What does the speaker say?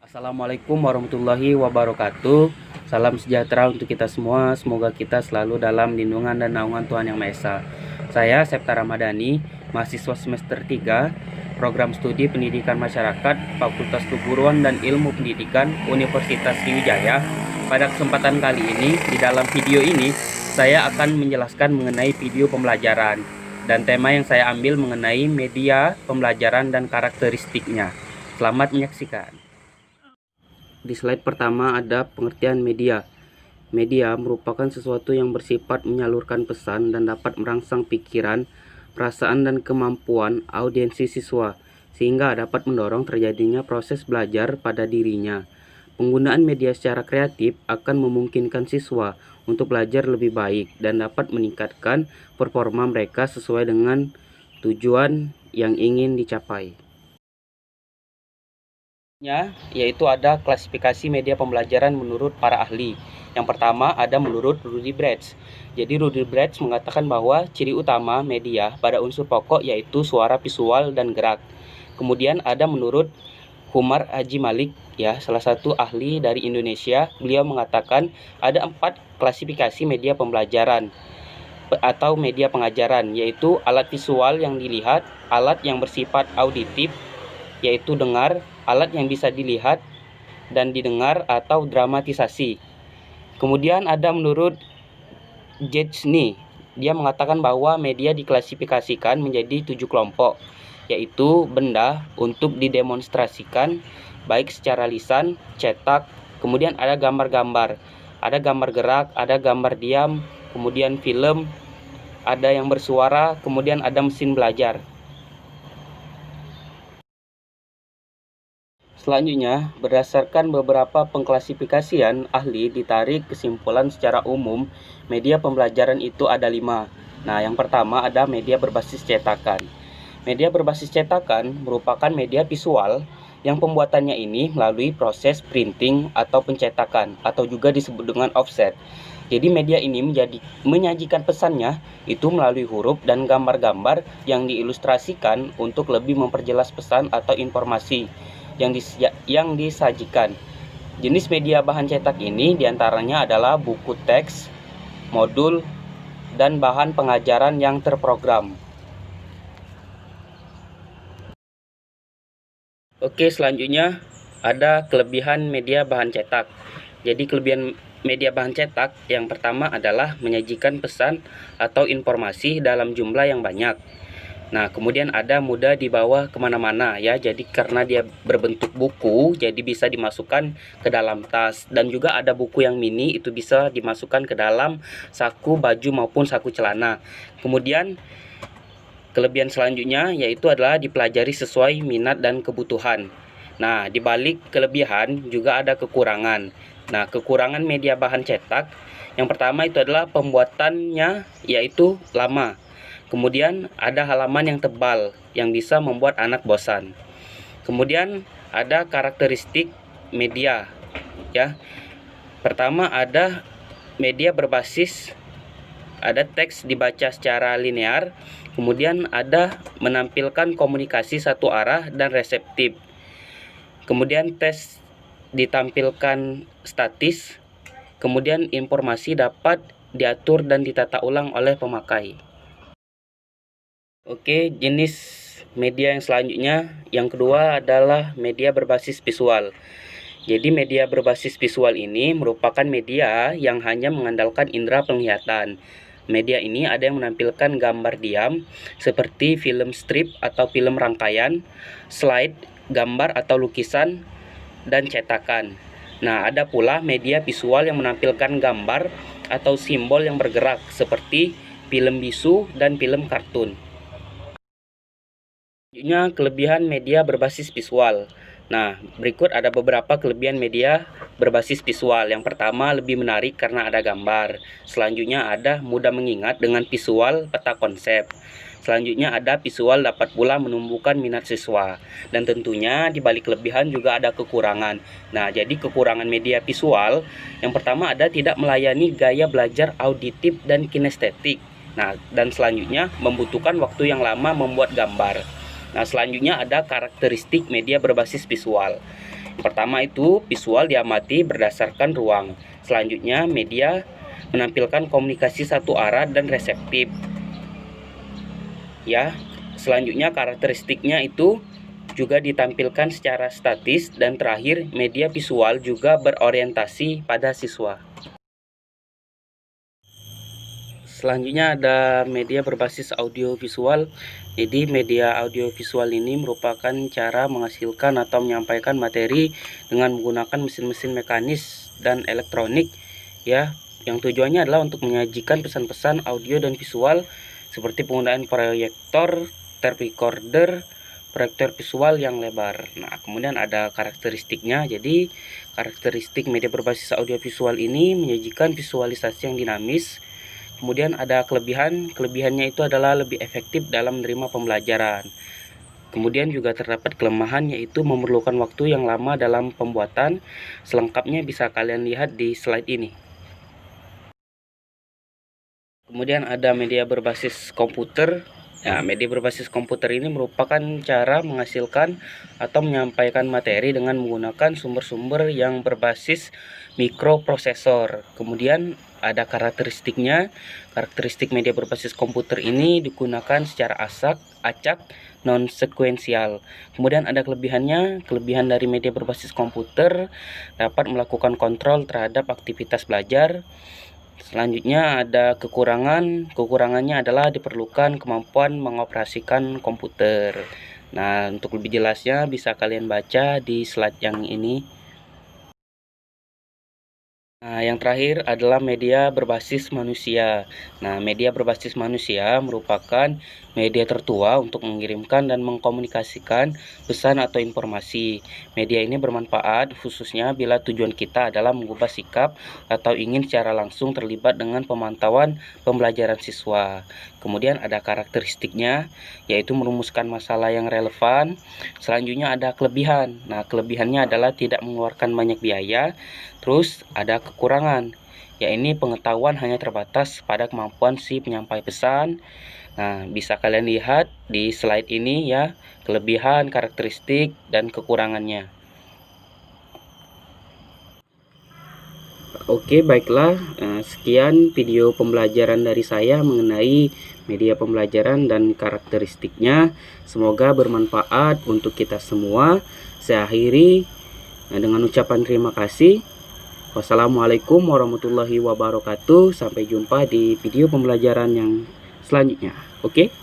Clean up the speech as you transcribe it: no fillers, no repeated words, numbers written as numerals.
Assalamualaikum warahmatullahi wabarakatuh. Salam sejahtera untuk kita semua. Semoga kita selalu dalam lindungan dan naungan Tuhan Yang Maha Esa. Saya Septa Ramadhani, mahasiswa semester 3, Program Studi Pendidikan Masyarakat, Fakultas Keguruan dan Ilmu Pendidikan, Universitas Sriwijaya. Pada kesempatan kali ini, di dalam video ini, saya akan menjelaskan mengenai video pembelajaran. Dan tema yang saya ambil mengenai media pembelajaran dan karakteristiknya. Selamat menyaksikan. Di slide pertama ada pengertian media. Media merupakan sesuatu yang bersifat menyalurkan pesan dan dapat merangsang pikiran, perasaan, dan kemampuan audiensi siswa, sehingga dapat mendorong terjadinya proses belajar pada dirinya. Penggunaan media secara kreatif akan memungkinkan siswa untuk belajar lebih baik dan dapat meningkatkan performa mereka sesuai dengan tujuan yang ingin dicapai. Yaitu ada klasifikasi media pembelajaran menurut para ahli. Yang pertama ada menurut Rudy Bretsch. Jadi Rudy Bretsch mengatakan bahwa ciri utama media pada unsur pokok yaitu suara, visual, dan gerak. Kemudian ada menurut Humar Haji Malik, salah satu ahli dari Indonesia. Beliau mengatakan ada 4 klasifikasi media pembelajaran atau media pengajaran, yaitu alat visual yang dilihat, alat yang bersifat auditif yaitu dengar, alat yang bisa dilihat dan didengar atau dramatisasi. Kemudian ada menurut Jetchny, dia mengatakan bahwa media diklasifikasikan menjadi 7 kelompok, yaitu benda untuk didemonstrasikan baik secara lisan, cetak, kemudian ada gambar-gambar, ada gambar gerak, ada gambar diam, kemudian film, ada yang bersuara, kemudian ada mesin belajar. Selanjutnya, berdasarkan beberapa pengklasifikasian ahli ditarik kesimpulan secara umum media pembelajaran itu ada 5. Nah, yang pertama ada media berbasis cetakan. Media berbasis cetakan merupakan media visual yang pembuatannya ini melalui proses printing atau pencetakan atau juga disebut dengan offset. Jadi media ini menyajikan pesannya itu melalui huruf dan gambar-gambar yang diilustrasikan untuk lebih memperjelas pesan atau informasi yang disajikan. Jenis media bahan cetak ini diantaranya adalah buku teks, modul, dan bahan pengajaran yang terprogram. Oke, selanjutnya ada kelebihan media bahan cetak. Jadi kelebihan media bahan cetak yang pertama adalah menyajikan pesan atau informasi dalam jumlah yang banyak. Nah, kemudian ada mudah dibawa kemana-mana jadi karena dia berbentuk buku, jadi bisa dimasukkan ke dalam tas. Dan juga ada buku yang mini, itu bisa dimasukkan ke dalam saku baju maupun saku celana. Kemudian kelebihan selanjutnya yaitu adalah dipelajari sesuai minat dan kebutuhan. Nah, di balik kelebihan juga ada kekurangan. Nah, kekurangan media bahan cetak yang pertama itu adalah pembuatannya yaitu lama. Kemudian ada halaman yang tebal yang bisa membuat anak bosan. Kemudian ada karakteristik media Pertama ada media berbasis ada teks dibaca secara linear, kemudian ada menampilkan komunikasi satu arah dan reseptif. Kemudian teks ditampilkan statis, kemudian informasi dapat diatur dan ditata ulang oleh pemakai. Oke, jenis media yang selanjutnya, yang kedua adalah media berbasis visual. Jadi media berbasis visual ini merupakan media yang hanya mengandalkan indera penglihatan. Media ini ada yang menampilkan gambar diam seperti film strip atau film rangkaian, slide, gambar atau lukisan, dan cetakan. Nah, ada pula media visual yang menampilkan gambar atau simbol yang bergerak seperti film bisu dan film kartun. Selanjutnya, kelebihan media berbasis visual. Nah, berikut ada beberapa kelebihan media berbasis visual. Yang pertama, lebih menarik karena ada gambar. Selanjutnya ada mudah mengingat dengan visual peta konsep. Selanjutnya ada visual dapat pula menumbuhkan minat siswa. Dan tentunya di balik kelebihan juga ada kekurangan. Nah, jadi kekurangan media visual yang pertama ada tidak melayani gaya belajar auditif dan kinestetik. Nah, dan selanjutnya membutuhkan waktu yang lama membuat gambar. Nah, selanjutnya ada karakteristik media berbasis visual. Pertama itu visual diamati berdasarkan ruang. Selanjutnya media menampilkan komunikasi satu arah dan reseptif. Ya, selanjutnya karakteristiknya itu juga ditampilkan secara statis, dan terakhir media visual juga berorientasi pada siswa. Selanjutnya ada media berbasis audiovisual. Jadi media audiovisual ini merupakan cara menghasilkan atau menyampaikan materi dengan menggunakan mesin-mesin mekanis dan elektronik, ya, yang tujuannya adalah untuk menyajikan pesan-pesan audio dan visual seperti penggunaan proyektor, tape recorder, proyektor visual yang lebar. Nah, kemudian ada karakteristiknya. Jadi karakteristik media berbasis audiovisual ini menyajikan visualisasi yang dinamis. Kemudian ada kelebihannya itu adalah lebih efektif dalam menerima pembelajaran. Kemudian juga terdapat kelemahan, yaitu memerlukan waktu yang lama dalam pembuatan. Selengkapnya bisa kalian lihat di slide ini. Kemudian ada media berbasis komputer. Nah, media berbasis komputer ini merupakan cara menghasilkan atau menyampaikan materi dengan menggunakan sumber-sumber yang berbasis mikroprosesor. Kemudian ada karakteristiknya. Karakteristik media berbasis komputer ini digunakan secara acak, non sekuensial. Kemudian ada kelebihannya. Kelebihan dari media berbasis komputer dapat melakukan kontrol terhadap aktivitas belajar. Selanjutnya ada kekurangannya adalah diperlukan kemampuan mengoperasikan komputer. Nah, untuk lebih jelasnya bisa kalian baca di slide yang ini. Nah, yang terakhir adalah media berbasis manusia. Nah, media berbasis manusia merupakan media tertua untuk mengirimkan dan mengkomunikasikan pesan atau informasi. Media ini bermanfaat khususnya bila tujuan kita adalah mengubah sikap atau ingin secara langsung terlibat dengan pemantauan pembelajaran siswa. Kemudian ada karakteristiknya, yaitu merumuskan masalah yang relevan. Selanjutnya ada kelebihan. Nah, kelebihannya adalah tidak mengeluarkan banyak biaya. Terus ada kekurangan, yaitu pengetahuan hanya terbatas pada kemampuan si penyampai pesan. Nah, bisa kalian lihat di slide ini ya, kelebihan, karakteristik, dan kekurangannya. Oke, baiklah, sekian video pembelajaran dari saya mengenai media pembelajaran dan karakteristiknya. Semoga bermanfaat untuk kita semua. Saya akhiri dengan ucapan terima kasih. Wassalamualaikum warahmatullahi wabarakatuh. Sampai jumpa di video pembelajaran yang selanjutnya. Oke.